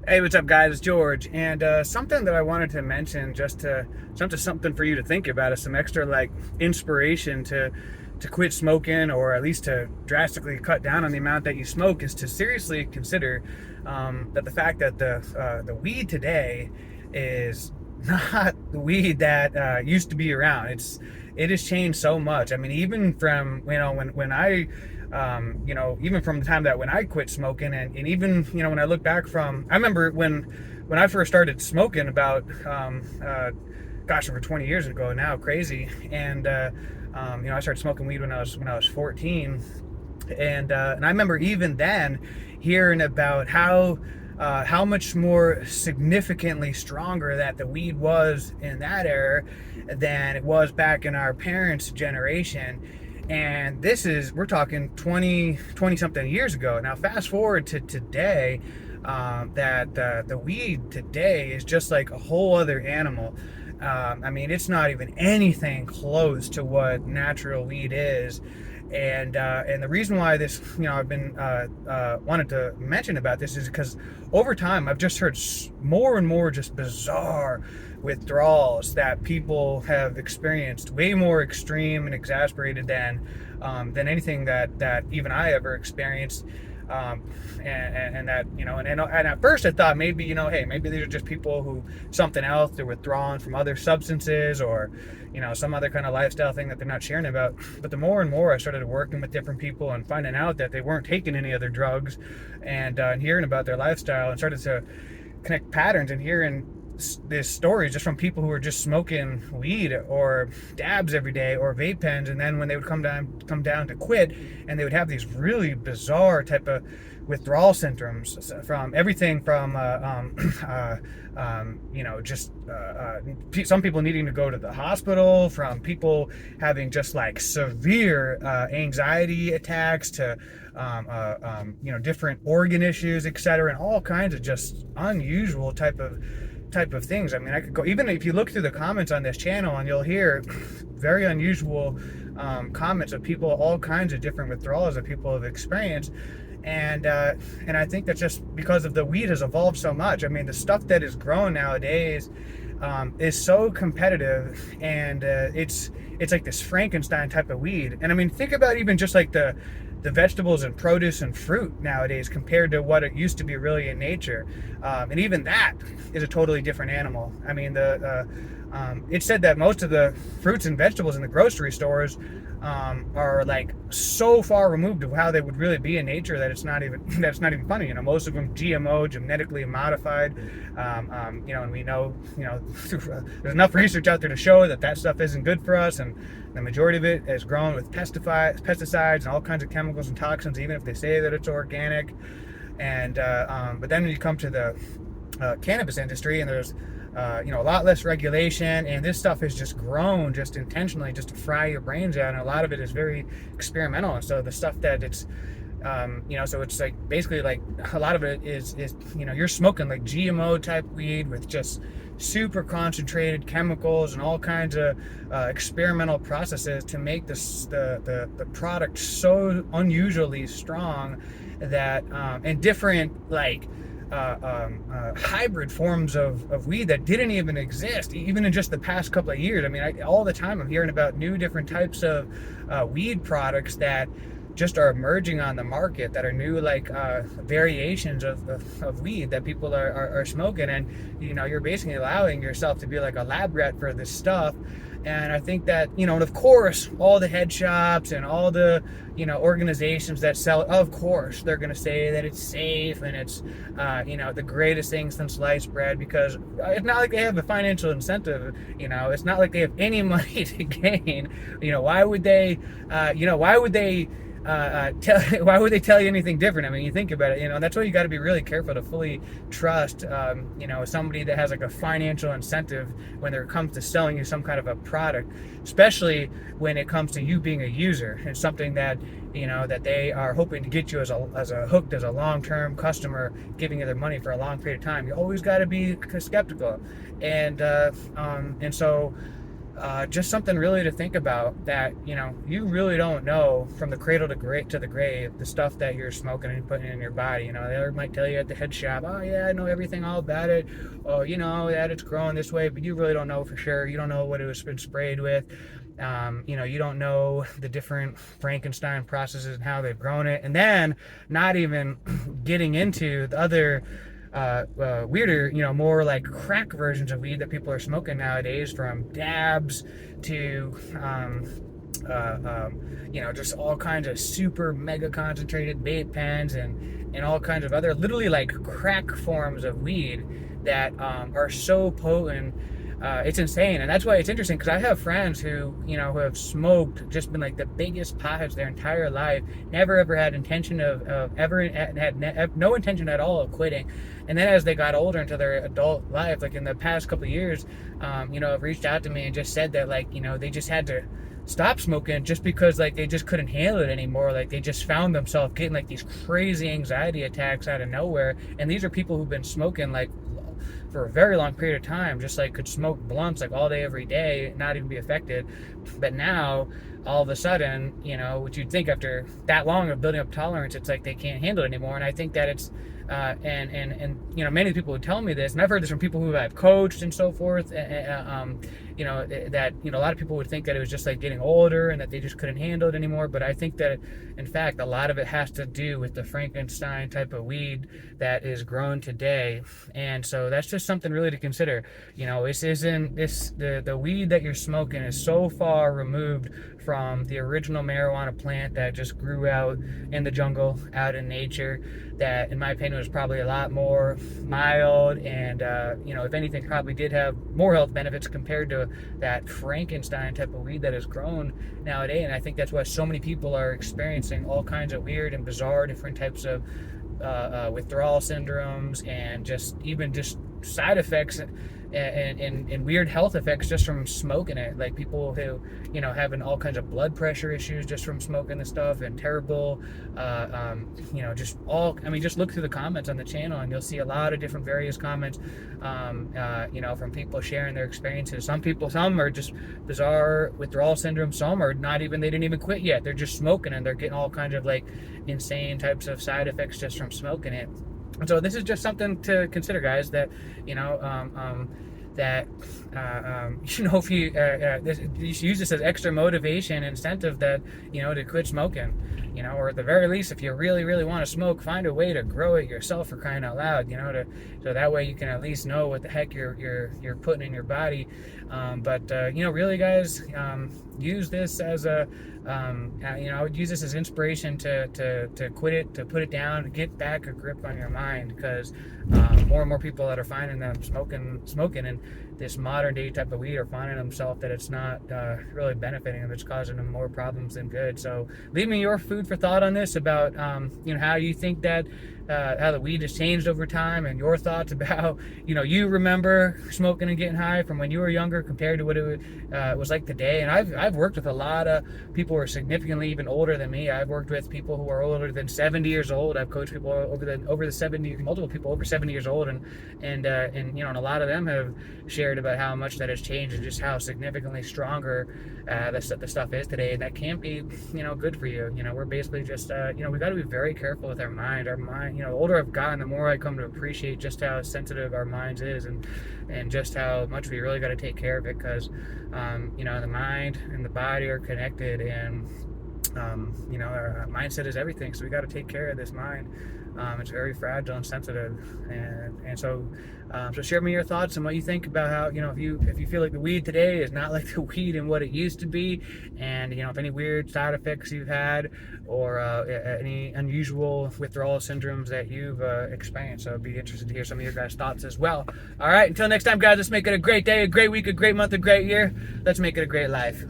Hey, what's up, guys? It's George, and something that I wanted to mention, just to something for you to think about, is some extra like inspiration to quit smoking, or at least to drastically cut down on the amount that you smoke, is to seriously consider that the fact that the weed today is not the weed that used to be around. It has changed so much. I mean, even from when I even from the time that when I quit smoking, and even when I look back from, I remember when I first started smoking about gosh, over 20 years ago now, crazy. And I started smoking weed when I was 14, and I remember even then hearing about how much more significantly stronger that the weed was in that era than it was back in our parents' generation. And we're talking 20 something years ago. Now, fast forward to today, that the weed today is just like a whole other animal. I mean, it's not even anything close to what natural weed is. And the reason why this, I've been wanted to mention about this, is because over time I've just heard more and more just bizarre withdrawals that people have experienced, way more extreme and exasperated than anything that even I ever experienced. And that, and at first I thought maybe, hey, maybe these are just people who, something else, they're withdrawing from other substances, or some other kind of lifestyle thing that they're not sharing about. But the more and more I started working with different people and finding out that they weren't taking any other drugs, and hearing about their lifestyle, and started to connect patterns, and hearing this stories just from people who were just smoking weed or dabs every day, or vape pens, and then when they would come down to quit, and they would have these really bizarre type of withdrawal symptoms, from everything from some people needing to go to the hospital, from people having just like severe anxiety attacks, to different organ issues, etc., and all kinds of just unusual type of things. I mean, I could go, even if you look through the comments on this channel, and you'll hear very unusual comments of people, all kinds of different withdrawals that people have experienced. And I think that's just because of the weed has evolved so much. I mean, the stuff that is grown nowadays is so competitive, and it's like this Frankenstein type of weed. And I mean, think about even just like the vegetables and produce and fruit nowadays compared to what it used to be really in nature, and even that is a totally different animal. I mean, it's said that most of the fruits and vegetables in the grocery stores are like so far removed of how they would really be in nature that it's not even funny. Most of them GMO, genetically modified, and we know, there's enough research out there to show that stuff isn't good for us, and the majority of it is grown with pesticides and all kinds of chemicals and toxins, even if they say that it's organic. And but then when you come to the cannabis industry, and there's a lot less regulation, and this stuff is just grown just intentionally just to fry your brains out, and a lot of it is very experimental. And so the stuff that it's so it's like basically like a lot of it is you're smoking like GMO type weed with just super concentrated chemicals and all kinds of experimental processes to make the product so unusually strong that and different like hybrid forms of weed that didn't even exist even in just the past couple of years. I mean, all the time I'm hearing about new different types of weed products that just are emerging on the market, that are new, like variations of weed that people are smoking. And you're basically allowing yourself to be like a lab rat for this stuff. And I think that, and of course all the head shops and all the organizations that sell it, of course they're going to say that it's safe and it's the greatest thing since sliced bread, because it's not like they have a financial incentive. It's not like they have any money to gain. Why would they why would they tell you anything different? I mean, you think about it, that's why you got to be really careful to fully trust, somebody that has like a financial incentive when it comes to selling you some kind of a product, especially when it comes to you being a user and something that, that they are hoping to get you as a hooked, as a long-term customer, giving you their money for a long period of time. You always got to be skeptical. And so just something really to think about, that you really don't know from the cradle to the grave the stuff that you're smoking and putting in your body. They might tell you at the head shop, oh yeah, I know everything all about it, or that it's growing this way, but you really don't know for sure. You don't know what it was been sprayed with. You don't know the different Frankenstein processes and how they've grown it, and then not even getting into the other weirder, more like crack versions of weed that people are smoking nowadays, from dabs to, just all kinds of super mega concentrated vape pens and all kinds of other literally like crack forms of weed that are so potent. It's insane, and that's why it's interesting, because I have friends who have smoked, just been like the biggest potheads their entire life, never ever had intention of ever had no intention at all of quitting, and then as they got older into their adult life, like in the past couple of years, have reached out to me and just said that they just had to stop smoking just because they just couldn't handle it anymore. Like they just found themselves getting like these crazy anxiety attacks out of nowhere, and these are people who've been smoking for a very long period of time, just could smoke blunts all day every day, not even be affected. But now all of a sudden, what you'd think after that long of building up tolerance, it's like they can't handle it anymore. And I think that it's and many people would tell me this, and I've heard this from people who I've coached and so forth, that a lot of people would think that it was just getting older and that they just couldn't handle it anymore. But I think that in fact a lot of it has to do with the Frankenstein type of weed that is grown today. And so that's just something really to consider. The weed that you're smoking is so far removed from the original marijuana plant that just grew out in the jungle, out in nature, that in my opinion was probably a lot more mild, and if anything probably did have more health benefits compared to that Frankenstein type of weed that is grown nowadays. And I think that's why so many people are experiencing all kinds of weird and bizarre different types of withdrawal syndromes, and just side effects and weird health effects just from smoking it. Like people who having all kinds of blood pressure issues just from smoking the stuff, and terrible just look through the comments on the channel and you'll see a lot of different various comments from people sharing their experiences. Some are just bizarre withdrawal syndrome, some are not even, they didn't even quit yet, they're just smoking and they're getting all kinds of insane types of side effects just from smoking it. And so this is just something to consider, guys, that if you use this as extra motivation, incentive, that to quit smoking, or at the very least, if you really, really want to smoke, find a way to grow it yourself, for crying out loud, so that way you can at least know what the heck you're putting in your body. Really, guys, use this as a I would use this as inspiration to quit it, to put it down, to get back a grip on your mind, because more and more people that are finding them smoking and this modern day type of weed are finding themselves that it's not really benefiting them, it's causing them more problems than good. So leave me your food for thought on this, about how you think that how the weed has changed over time, and your thoughts about you remember smoking and getting high from when you were younger compared to what it was like today. And I've worked with a lot of people who are significantly even older than me. I've worked with people who are older than 70 years old. I've coached people over the 70, multiple people over 70 years old, and a lot of them have shared about how much that has changed, and just how significantly stronger the stuff is today. And that can't be good for you. We're basically just we got to be very careful with our mind. The older I've gotten, the more I come to appreciate just how sensitive our minds is, and just how much we really got to take care of it, because the mind and the body are connected, and our mindset is everything. So we got to take care of this mind. It's very fragile and sensitive, and so share me your thoughts on what you think about how if you feel like the weed today is not like the weed and what it used to be, and if any weird side effects you've had, or any unusual withdrawal syndromes that you've experienced. So I'd be interested to hear some of your guys' thoughts as well. All right, until next time, guys, let's make it a great day, a great week, a great month, a great year. Let's make it a great life.